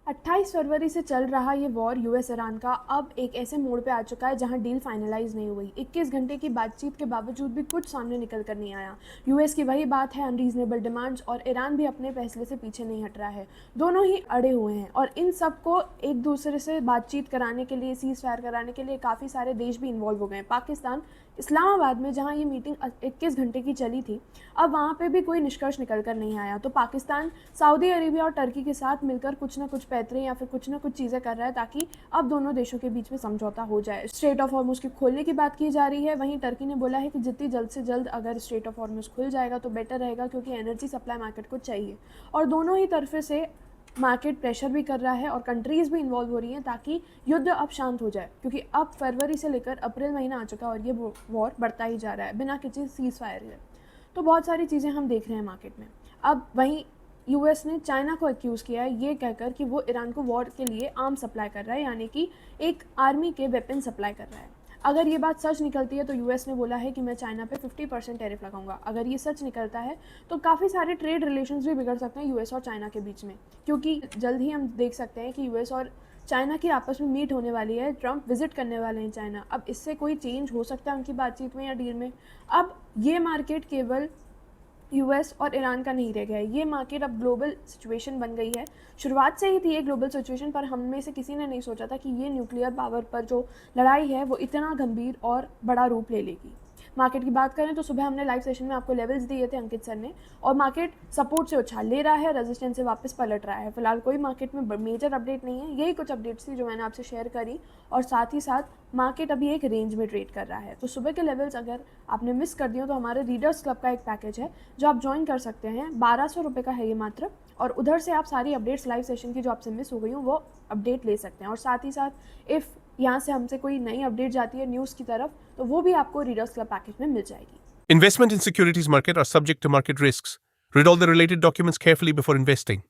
28 फरवरी से चल रहा ये वॉर यूएस ईरान का अब एक ऐसे मोड़ पे आ चुका है जहां डील फाइनलाइज नहीं हुई। 21 घंटे की बातचीत के बावजूद भी कुछ सामने निकल कर नहीं आया। यूएस की वही बात है, अनरीजनेबल डिमांड्स, और ईरान भी अपने फैसले से पीछे नहीं हट रहा है। दोनों ही अड़े हुए हैं और इन सबको एक दूसरे से बातचीत कराने के लिए, सीज फायर कराने के लिए काफ़ी सारे देश भी इन्वॉल्व हो गए हैं। पाकिस्तान, इस्लामाबाद में जहां ये मीटिंग 21 घंटे की चली थी, अब वहां पे भी कोई निष्कर्ष निकल कर नहीं आया। तो पाकिस्तान सऊदी अरेबिया और टर्की के साथ मिलकर कुछ ना कुछ पैतरे या फिर कुछ ना कुछ चीज़ें कर रहा है ताकि अब दोनों देशों के बीच में समझौता हो जाए। स्ट्रेट ऑफ हॉर्मुज की खोलने की बात की जा रही है। वहीं टर्की ने बोला है कि जितनी जल्द से जल्द अगर स्ट्रेट ऑफ हॉर्मुज खुल जाएगा तो बेटर रहेगा, क्योंकि एनर्जी सप्लाई मार्केट को चाहिए। और दोनों ही तरफे से मार्केट प्रेशर भी कर रहा है और कंट्रीज़ भी इन्वॉल्व हो रही हैं ताकि युद्ध अब शांत हो जाए, क्योंकि अब फरवरी से लेकर अप्रैल महीना आ चुका है और ये वॉर बढ़ता ही जा रहा है बिना किसी सीज फायर के। तो बहुत सारी चीज़ें हम देख रहे हैं मार्केट में। अब वहीं यूएस ने चाइना को एक्यूज़ किया है ये कहकर कि वो ईरान को वॉर के लिए आर्म सप्लाई कर रहा है, यानी कि एक आर्मी के वेपन सप्लाई कर रहा है। अगर ये बात सच निकलती है तो यूएस ने बोला है कि मैं चाइना पे 50% टैरिफ लगाऊंगा। अगर ये सच निकलता है तो काफ़ी सारे ट्रेड रिलेशंस भी बिगड़ सकते हैं यूएस और चाइना के बीच में, क्योंकि जल्द ही हम देख सकते हैं कि यूएस और चाइना की आपस में मीट होने वाली है। ट्रंप विजिट करने वाले हैं चाइना। अब इससे कोई चेंज हो सकता है उनकी बातचीत में या डील में। अब ये मार्केट केवल यूएस और ईरान का नहीं रह गया है, ये मार्केट अब ग्लोबल सिचुएशन बन गई है। शुरुआत से ही थी ये ग्लोबल सिचुएशन, पर हम में से किसी ने नहीं सोचा था कि ये न्यूक्लियर पावर पर जो लड़ाई है वो इतना गंभीर और बड़ा रूप ले लेगी। मार्केट की बात करें तो सुबह हमने लाइव सेशन में आपको लेवल्स दिए थे अंकित सर ने, और मार्केट सपोर्ट से उछाल ले रहा है, रेजिस्टेंस से वापस पलट रहा है। फिलहाल कोई मार्केट में मेजर अपडेट नहीं है। यही कुछ अपडेट्स थी जो मैंने आपसे शेयर करी, और साथ ही साथ मार्केट अभी एक रेंज में ट्रेड कर रहा है। तो सुबह के लेवल्स अगर आपने मिस कर दिए तो हमारे रीडर्स क्लब का एक पैकेज है जो आप ज्वाइन कर सकते हैं। 1200 रुपये का है ये मात्र, और उधर से आप सारी अपडेट्स लाइव सेशन की जो आपसे मिस हो गई हो वो अपडेट ले सकते हैं। और साथ ही साथ इफ़ यहाँ से हमसे कोई नई अपडेट जाती है न्यूज़ की तरफ, तो वो भी आपको रीडर्स क्लब पैकेज में मिल जाएगी। Investment in securities market are subject to market risks. Read all the related documents carefully before investing.